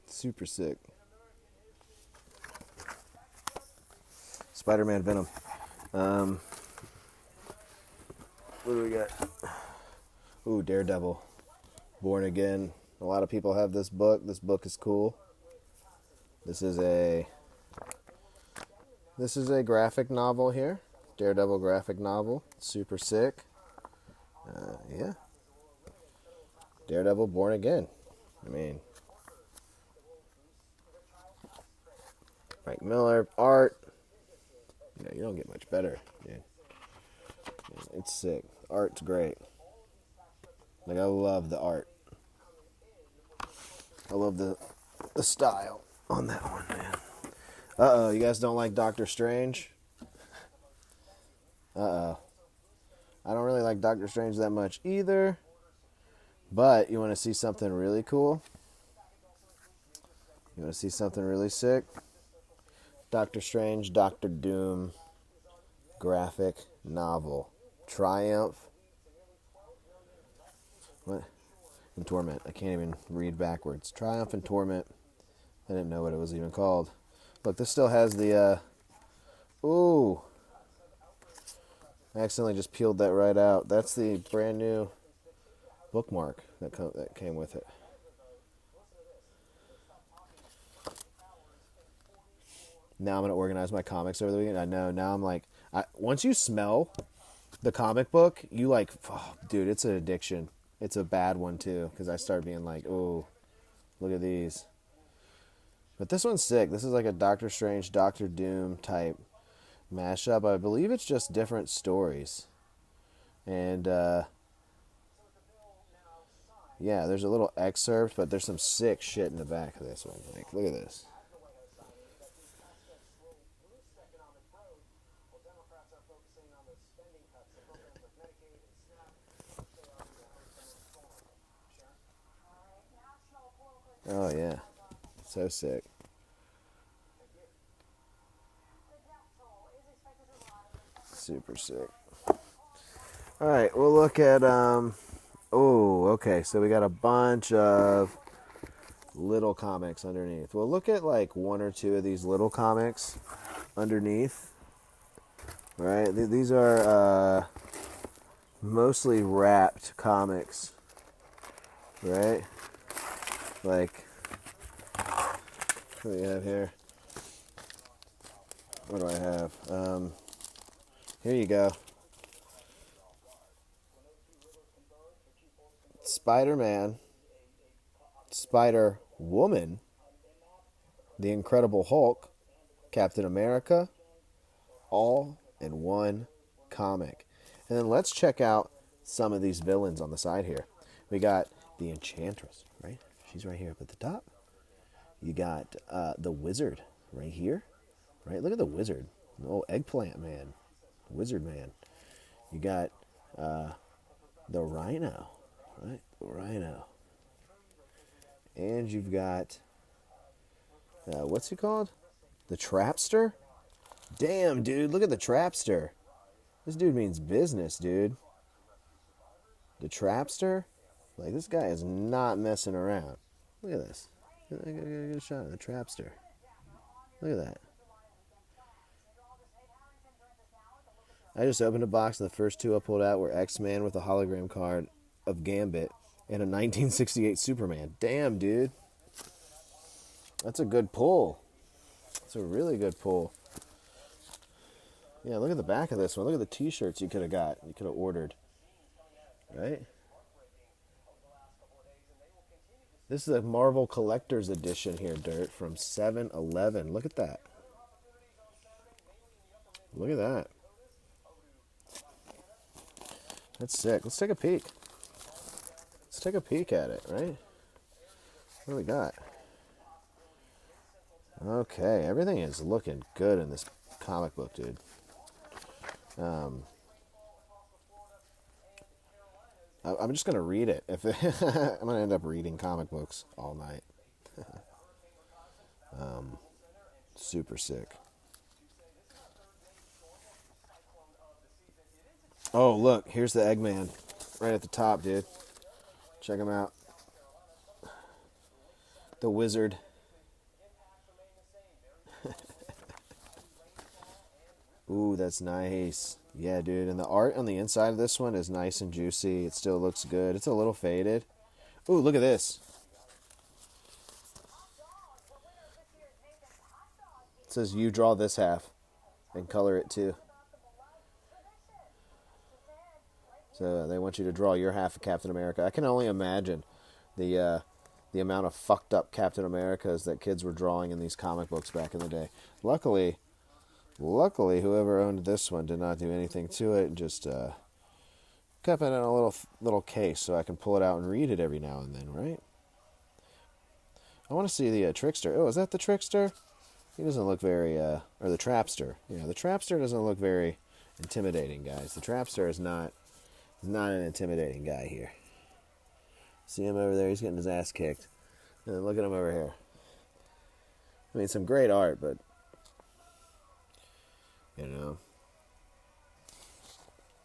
S2: Super sick. Spider-Man Venom. What do we got? Ooh, Daredevil. Born Again. A lot of people have this book. This book is cool. This is a graphic novel here. Daredevil graphic novel. Super sick. Yeah. Daredevil Born Again. I mean, Frank Miller, art. You know, you don't get much better, dude. It's sick. Art's great. Like, I love the art. I love the style on that one, man. Uh-oh, you guys don't like Doctor Strange? Uh-oh. I don't really like Doctor Strange that much either. But you want to see something really cool? You want to see something really sick? Doctor Strange, Doctor Doom, graphic novel. Triumph. What? And Torment. I can't even read backwards. Triumph and Torment. I didn't know what it was even called. Look, this still has the, ooh. I accidentally just peeled that right out. That's the brand new bookmark that came with it. Now I'm going to organize my comics over the weekend. I know. Now I'm like, once you smell the comic book, you like, oh, dude, it's an addiction. It's a bad one too, because I started being like, oh, look at these. But this one's sick. This is like a Doctor Strange, Doctor Doom type mashup. I believe it's just different stories. And, yeah, there's a little excerpt, but there's some sick shit in the back of this one. Like, look at this. Oh, yeah. So sick. Super sick. All right, we'll look at, oh, okay, so we got a bunch of little comics underneath. We'll look at like one or two of these little comics underneath. All right, these are mostly wrapped comics, right? Like, what do we have here? What do I have? Here you go. Spider-Man, Spider-Woman, The Incredible Hulk, Captain America, all in one comic. And then let's check out some of these villains on the side here. We got the Enchantress, right? She's right here up at the top. You got the Wizard right here, right? Look at the Wizard, the old eggplant man, Wizard man. You got the Rhino, right? The Rhino. And you've got, what's he called? The Trapster? Damn, dude, look at the Trapster. This dude means business, dude. The Trapster? Like, this guy is not messing around. Look at this. I gotta get a shot of the Trapster. Look at that. I just opened a box, and the first two I pulled out were X-Man with a hologram card of Gambit and a 1968 Superman. Damn, dude. That's a good pull. That's a really good pull. Yeah, look at the back of this one. Look at the t-shirts you could have got. You could have ordered. Right? This is a Marvel Collector's Edition here, Dirt, from 7-Eleven. Look at that. Look at that. That's sick. Let's take a peek. Let's take a peek at it, right? What do we got? Okay, everything is looking good in this comic book, dude. I'm just gonna read it. I'm gonna end up reading comic books all night. Super sick. Oh, look, here's the Eggman, right at the top, dude. Check him out. The Wizard. Ooh, that's nice. Yeah, dude. And the art on the inside of this one is nice and juicy. It still looks good. It's a little faded. Ooh, look at this. It says you draw this half and color it too. So they want you to draw your half of Captain America. I can only imagine the amount of fucked up Captain Americas that kids were drawing in these comic books back in the day. Luckily, whoever owned this one did not do anything to it and just kept it in a little case so I can pull it out and read it every now and then, right? I want to see the Trickster. Oh, is that the Trickster? He doesn't look very, or the Trapster. Yeah, the Trapster doesn't look very intimidating, guys. The Trapster is not an intimidating guy here. See him over there? He's getting his ass kicked. And then look at him over here. I mean, some great art, but you know.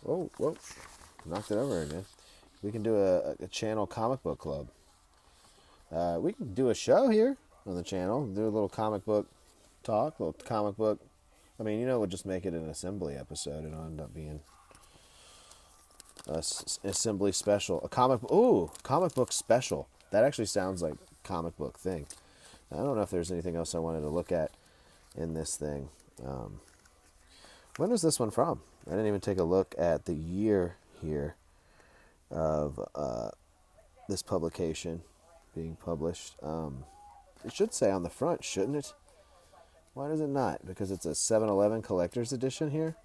S2: Whoa. Knocked it over again. We can do a channel comic book club. We can do a show here on the channel. Do a little comic book talk, little comic book. I mean, we'll just make it an assembly episode. It'll end up being a assembly special. Comic book special. That actually sounds like comic book thing. I don't know if there's anything else I wanted to look at in this thing. When was this one from? I didn't even take a look at the year here of this publication being published. It should say on the front, shouldn't it? Why does it not? Because it's a 7-Eleven collector's edition here?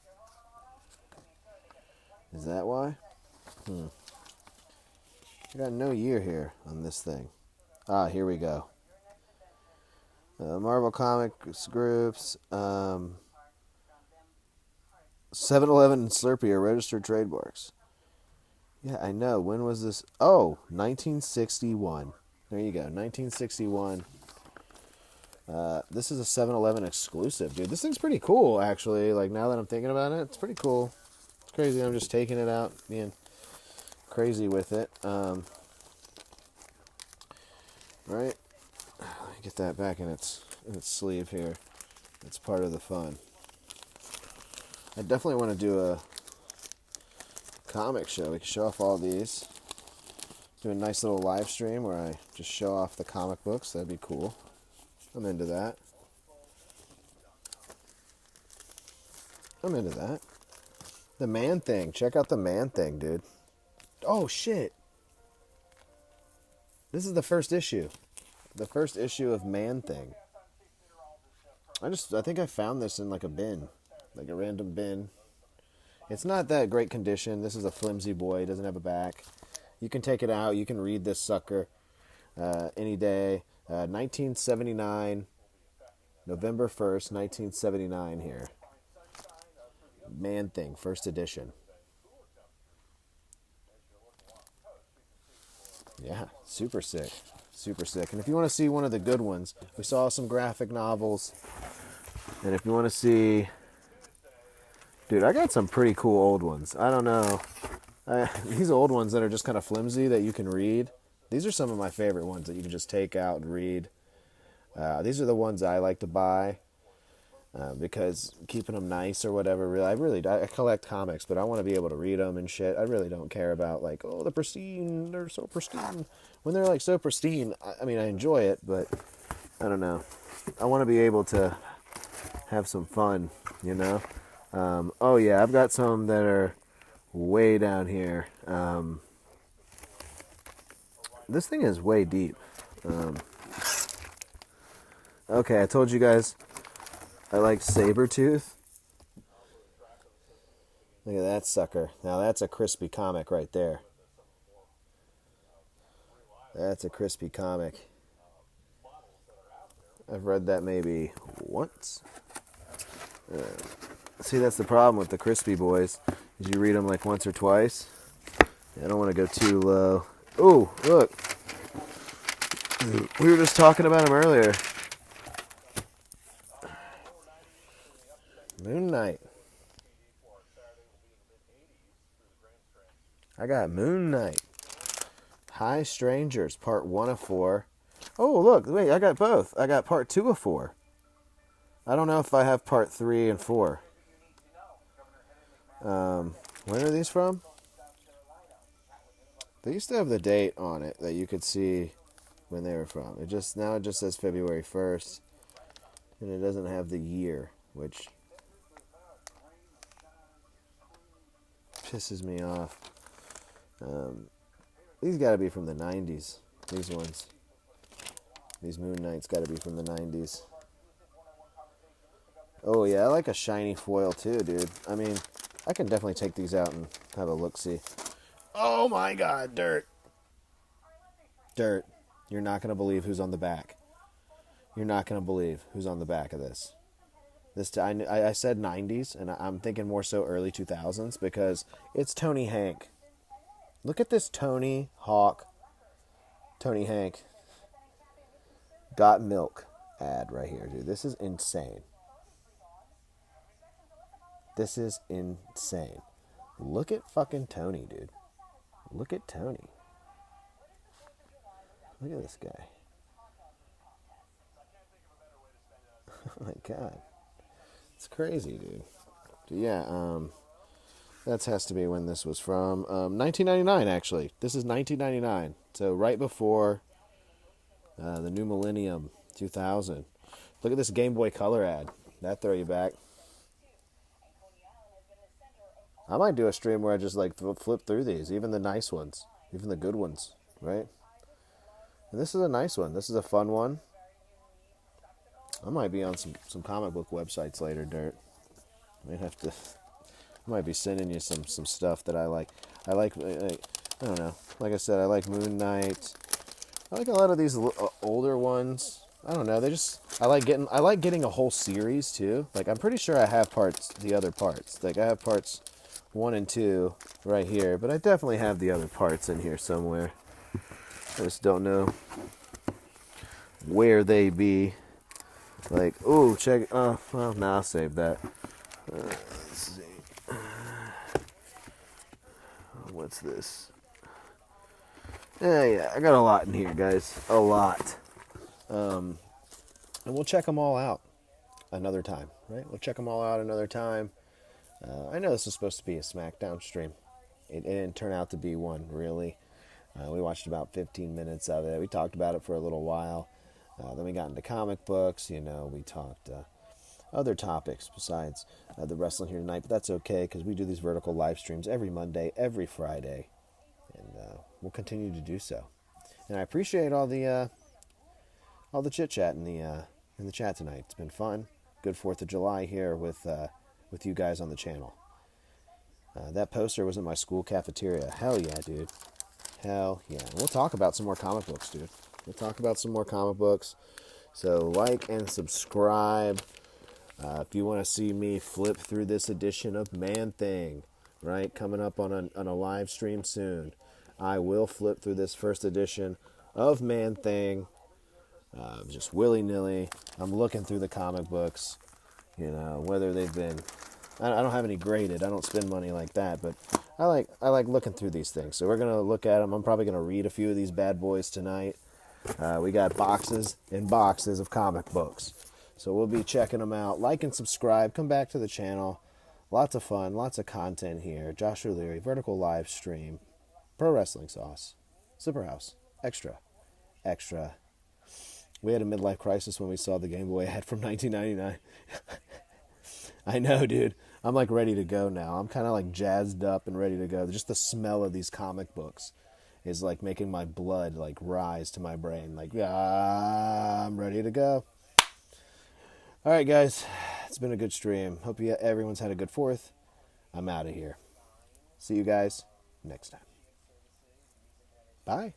S2: Is that why? I got no year here on this thing. Here we go. Marvel Comics groups. 7-Eleven and Slurpee are registered trademarks. Yeah, I know. When was this? Oh, 1961. There you go, 1961. This is a 7-Eleven exclusive, dude. This thing's pretty cool, actually. Like, now that I'm thinking about it, it's pretty cool. It's crazy. I'm just taking it out, being crazy with it. Right? Let me get that back in its sleeve here. It's part of the fun. I definitely want to do a comic show. We can show off all these. Do a nice little live stream where I just show off the comic books. That'd be cool. I'm into that. The Man Thing. Check out the Man Thing, dude. Oh, shit. This is the first issue. The first issue of Man Thing. I think I found this in like a bin. Like a random bin. It's not that great condition. This is a flimsy boy. It doesn't have a back. You can take it out. You can read this sucker any day. 1979. November 1st, 1979 here. Man Thing, first edition. Yeah, super sick. Super sick. And if you want to see one of the good ones, we saw some graphic novels. And if you want to see... Dude, I got some pretty cool old ones. I don't know. These old ones that are just kind of flimsy that you can read. These are some of my favorite ones that you can just take out and read. These are the ones I like to buy because keeping them nice or whatever. I collect comics, but I want to be able to read them and shit. I really don't care about like, oh, they're pristine. They're so pristine. When they're like so pristine, I mean, I enjoy it, but I don't know. I want to be able to have some fun, you know? Oh yeah, I've got some that are way down here. This thing is way deep. Okay, I told you guys I like Sabretooth. Look at that sucker. Now that's a crispy comic right there. That's a crispy comic. I've read that maybe once. See, that's the problem with the Crispy Boys, is you read them like once or twice. I don't want to go too low. Oh, look. We were just talking about them earlier. Moon Knight. I got Moon Knight. High Strangers, part 1 of 4. Oh, look, wait, I got both. I got part 2 of 4. I don't know if I have part 3 and 4. When are these from? They used to have the date on it that you could see when they were from. Now it just says February 1st, and it doesn't have the year, which pisses me off. These got to be from the 90s. These ones. These Moon Knights got to be from the 90s. Oh yeah, I like a shiny foil too, dude. I mean, I can definitely take these out and have a look-see. Oh my god, Dirt. Dirt. You're not going to believe who's on the back. You're not going to believe who's on the back of this. I said 90s, and I'm thinking more so early 2000s because it's Tony Hank. Look at this Tony Hawk, Tony Hank Got Milk ad right here, dude. This is insane. This is insane. Look at fucking Tony, dude. Look at Tony. Look at this guy. Oh my god. It's crazy, dude. So yeah, that has to be when this was from. 1999, actually. This is 1999. So right before the new millennium, 2000. Look at this Game Boy Color ad. That throw you back. I might do a stream where I just like flip through these, even the nice ones, even the good ones, right? And this is a nice one. This is a fun one. I might be on some comic book websites later, Dirt. I might be sending you some stuff that I like. I don't know. Like I said, I like Moon Knight. I like a lot of these older ones. I don't know. I like getting a whole series too. Like I'm pretty sure I have the other parts. Like I have parts 1 and 2 right here, but I definitely have the other parts in here somewhere. I just don't know where they be. Like, oh, check. Well, now I'll save that. Let's see. What's this? Yeah, I got a lot in here, guys. A lot. And we'll check them all out another time, right? We'll check them all out another time. I know this was supposed to be a SmackDown stream. It didn't turn out to be one, really. We watched about 15 minutes of it. We talked about it for a little while. Then we got into comic books. We talked other topics besides the wrestling here tonight. But that's okay because we do these vertical live streams every Monday, every Friday. And we'll continue to do so. And I appreciate all the chit-chat in the chat tonight. It's been fun. Good 4th of July here with you guys on the channel. That poster was in my school cafeteria. Hell yeah, dude. Hell yeah. We'll talk about some more comic books, dude. We'll talk about some more comic books. So like and subscribe. If you want to see me flip through this edition of Man-Thing, right? Coming up on a live stream soon. I will flip through this first edition of Man-Thing. Just willy-nilly. I'm looking through the comic books. Whether they've been... I don't have any graded. I don't spend money like that, but I like looking through these things. So we're going to look at them. I'm probably going to read a few of these bad boys tonight. We got boxes and boxes of comic books. So we'll be checking them out. Like and subscribe. Come back to the channel. Lots of fun. Lots of content here. Josh O'Leary, vertical live stream. Pro Wrestling Sauce. Zipper House. Extra. We had a midlife crisis when we saw the Game Boy ad from 1999. I know, dude. I'm like ready to go now. I'm kind of like jazzed up and ready to go. Just the smell of these comic books is like making my blood like rise to my brain. Like, I'm ready to go. All right, guys. It's been a good stream. Hope everyone's had a good 4th. I'm out of here. See you guys next time. Bye.